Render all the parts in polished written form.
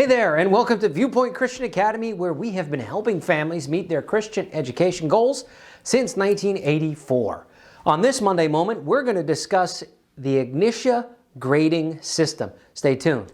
Hey there, and welcome to ViewPoint Christian Academy, where we have been helping families meet their Christian education goals since 1984. On this Monday moment, we're going to discuss the Ignitia grading system. Stay tuned.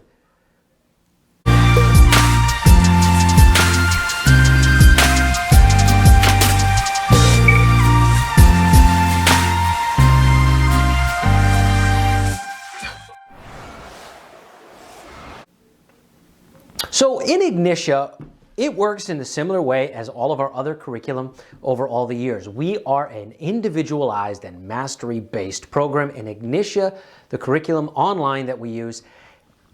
So in Ignitia, it works in a similar way as all of our other curriculum over all the years. We are an individualized and mastery-based program, and Ignitia, the curriculum online that we use,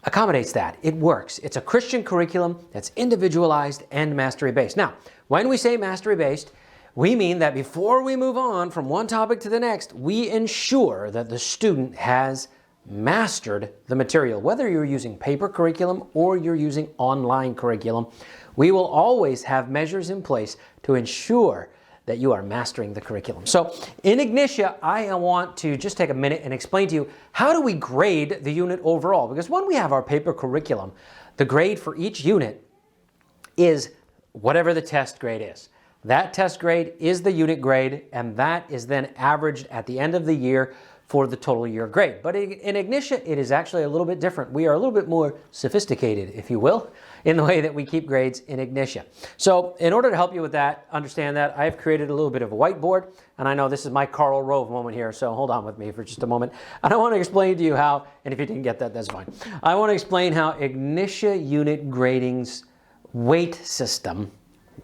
accommodates that. It works. It's a Christian curriculum that's individualized and mastery-based. Now, when we say mastery-based, we mean that before we move on from one topic to the next, we ensure that the student has mastered the material. Whether you're using paper curriculum or you're using online curriculum, we will always have measures in place to ensure that you are mastering the curriculum. So in Ignitia, I want to just take a minute and explain to you, how do we grade the unit overall? Because when we have our paper curriculum, the grade for each unit is whatever the test grade is. That test grade is the unit grade, and that is then averaged at the end of the year for the total year grade. But in Ignitia, it is actually a little bit different. We are a little bit more sophisticated, if you will, in the way that we keep grades in Ignitia. So in order to help you with that, understand that, I've created a little bit of a whiteboard, and I know this is my Karl Rove moment here, so hold on with me for just a moment. And I want to explain to you how, and if you didn't get that, that's fine. I want to explain how Ignitia unit grading's weight system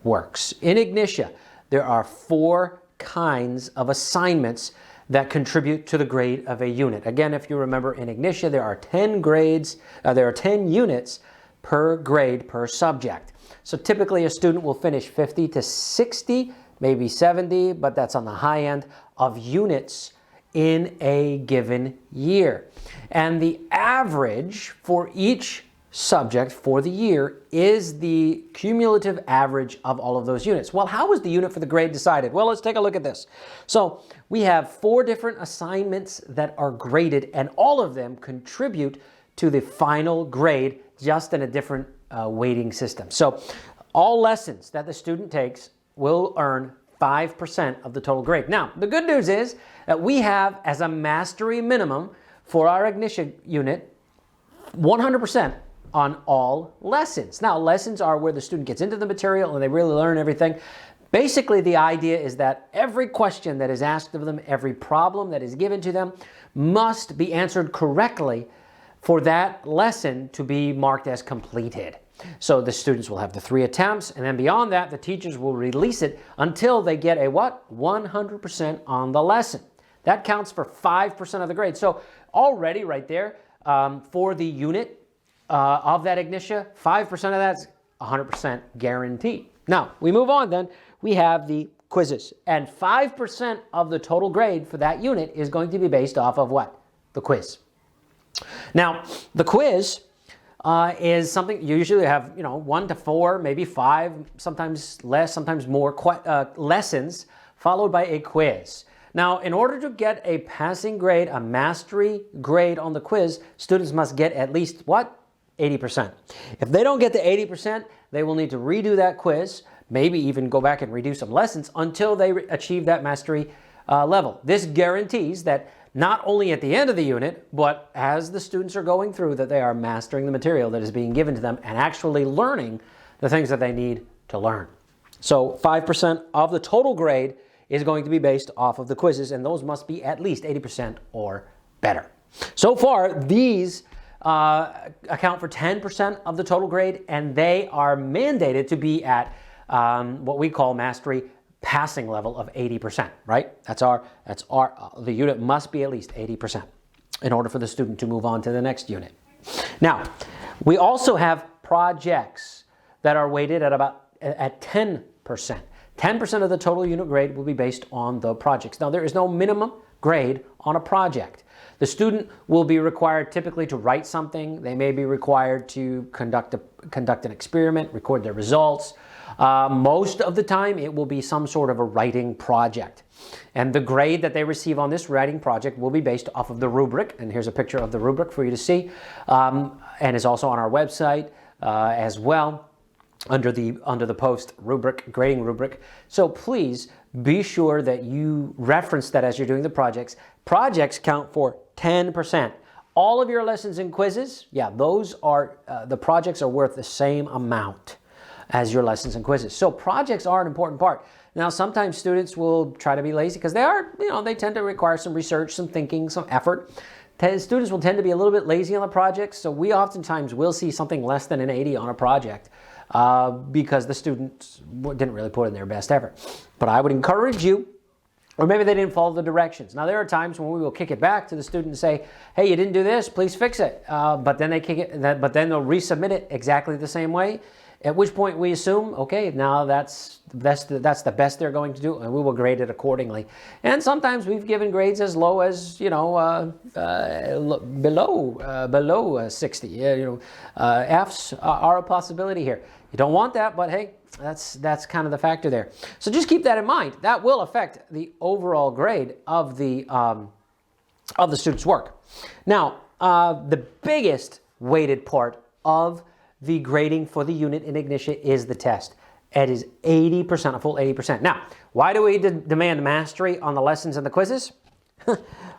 works. In Ignitia, there are 4 kinds of assignments that contribute to the grade of a unit. Again, if you remember, in Ignitia, there are 10 grades, there are 10 units per grade per subject. So typically a student will finish 50 to 60, maybe 70, but that's on the high end of units in a given year. And the average for each subject for the year is the cumulative average of all of those units. Well, how was the unit for the grade decided? Well, let's take a look at this. So we have 4 different assignments that are graded, and all of them contribute to the final grade, just in a different weighting system. So all lessons that the student takes will earn 5% of the total grade. Now, the good news is that we have, as a mastery minimum for our Ignitia unit, 100% on all lessons. Now, lessons are where the student gets into the material and they really learn everything. Basically, the idea is that every question that is asked of them, every problem that is given to them, must be answered correctly for that lesson to be marked as completed. So the students will have the 3 attempts, and then beyond that, the teachers will release it until they get a what? 100% on the lesson. That counts for 5% of the grade. So already right there, for the unit of that Ignitia, 5% of that's 100% guaranteed. Now, we move on then. We have the quizzes. And 5% of the total grade for that unit is going to be based off of what? The quiz. Now, the quiz is something you usually have, 1 to 4, maybe 5, sometimes less, sometimes more lessons, followed by a quiz. Now, in order to get a passing grade, a mastery grade on the quiz, students must get at least what? 80%. If they don't get to 80%, they will need to redo that quiz, maybe even go back and redo some lessons until they achieve that mastery level. This guarantees that not only at the end of the unit, but as the students are going through, that they are mastering the material that is being given to them and actually learning the things that they need to learn. So 5% of the total grade is going to be based off of the quizzes, and those must be at least 80% or better. So far, these account for 10% of the total grade, and they are mandated to be at what we call mastery passing level of 80%, right? The unit must be at least 80% in order for the student to move on to the next unit. Now, we also have projects that are weighted at 10%. 10% of the total unit grade will be based on the projects. Now, there is no minimum grade on a project. The student will be required typically to write something. They may be required to conduct an experiment, record their results. Most of the time, it will be some sort of a writing project. And the grade that they receive on this writing project will be based off of the rubric. And here's a picture of the rubric for you to see. And is also on our website. as well under the post rubric, grading rubric. So please be sure that you reference that as you're doing the projects. Projects count for 10%. All of your lessons and quizzes, yeah, those are, the projects are worth the same amount as your lessons and quizzes. So projects are an important part. Now, sometimes students will try to be lazy because they are, they tend to require some research, some thinking, some effort. Students will tend to be a little bit lazy on the projects, so we oftentimes will see something less than an 80 on a project because the students didn't really put in their best effort. But I would encourage you, or maybe they didn't follow the directions. Now, there are times when we will kick it back to the student and say, hey, you didn't do this, please fix it. But then they kick it, but then they'll resubmit it exactly the same way. At which point we assume, okay, now that's the best they're going to do, and we will grade it accordingly. And sometimes we've given grades as low as below 60. Fs are a possibility here. You don't want that, but hey, that's kind of the factor there. So just keep that in mind. That will affect the overall grade of the student's work. Now, the biggest weighted part of the grading for the unit in Ignitia is the test. It is 80%, a full 80%. Now, why do we demand mastery on the lessons and the quizzes?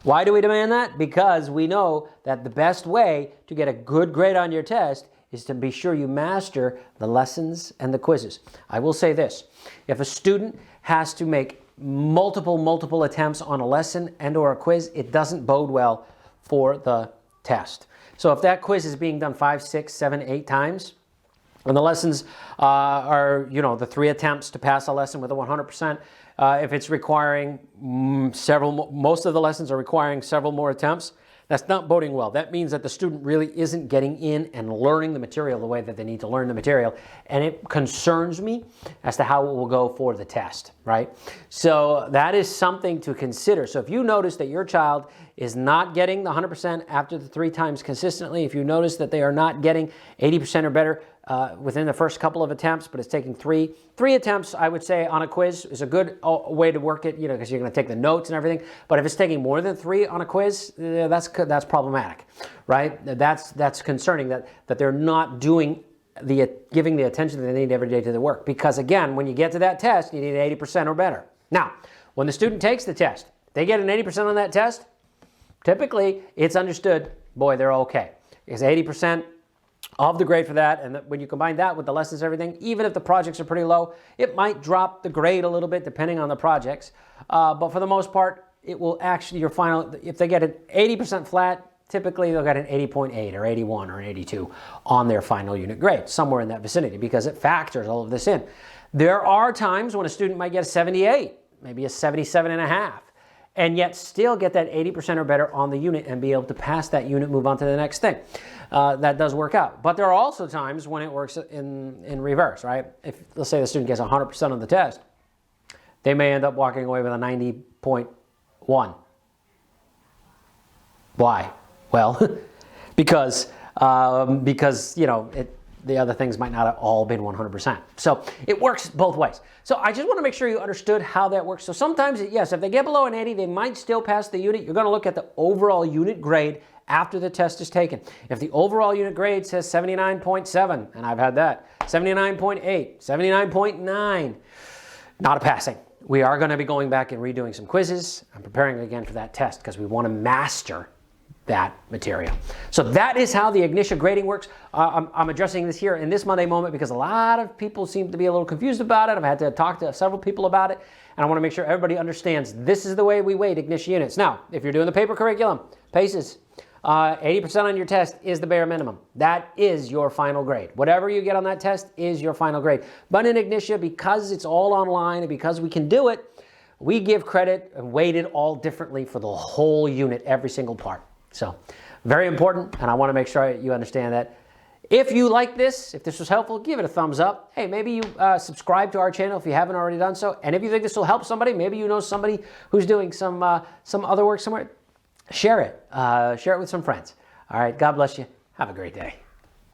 Why do we demand that? Because we know that the best way to get a good grade on your test is to be sure you master the lessons and the quizzes. I will say this, if a student has to make multiple attempts on a lesson and or a quiz, it doesn't bode well for the test. So if that quiz is being done 5, 6, 7, 8 times, and the lessons are, the 3 attempts to pass a lesson with a 100%, if it's requiring most of the lessons are requiring several more attempts, that's not boding well. That means that the student really isn't getting in and learning the material the way that they need to learn the material. And it concerns me as to how it will go for the test, right? So that is something to consider. So if you notice that your child is not getting the 100% after the 3 times consistently, if you notice that they are not getting 80% or better within the first couple of attempts, but it's taking 3 attempts, I would say, on a quiz is a good way to work it, because you're going to take the notes and everything. But if it's taking more than 3 on a quiz, that's problematic, right? That's concerning that they're not giving the attention that they need every day to the work. Because again, when you get to that test, you need 80% or better. Now, when the student takes the test, they get an 80% on that test, typically it's understood, boy, they're okay. Because 80% of the grade for that, and when you combine that with the lessons and everything, even if the projects are pretty low, it might drop the grade a little bit depending on the projects. But for the most part, it will actually, your final, if they get an 80% flat, typically they'll get an 80.8 or 81 or an 82 on their final unit grade, somewhere in that vicinity, because it factors all of this in. There are times when a student might get a 78, maybe a 77.5, and yet still get that 80% or better on the unit and be able to pass that unit, move on to the next thing. That does work out. But there are also times when it works in reverse, right? If, let's say the student gets 100% on the test, they may end up walking away with a 90.1. Why? Well, because the other things might not have all been 100%. So it works both ways. So I just want to make sure you understood how that works. So sometimes, yes, if they get below an 80, they might still pass the unit. You're going to look at the overall unit grade after the test is taken. If the overall unit grade says 79.7, and I've had that, 79.8, 79.9, not a passing. We are going to be going back and redoing some quizzes and preparing again for that test because we want to master that material. So that is how the Ignitia grading works. I'm addressing this here in this Monday moment because a lot of people seem to be a little confused about it. I've had to talk to several people about it, and I want to make sure everybody understands this is the way we weight Ignitia units. Now, if you're doing the paper curriculum, PACES, 80% on your test is the bare minimum. That is your final grade. Whatever you get on that test is your final grade. But in Ignitia, because it's all online and because we can do it, we give credit and weight it all differently for the whole unit, every single part. So, very important, and I want to make sure you understand that. If you like this, if this was helpful, give it a thumbs up. Hey, maybe you subscribe to our channel if you haven't already done so. And if you think this will help somebody, maybe you know somebody who's doing some other work somewhere, share it. Share it with some friends. All right, God bless you. Have a great day.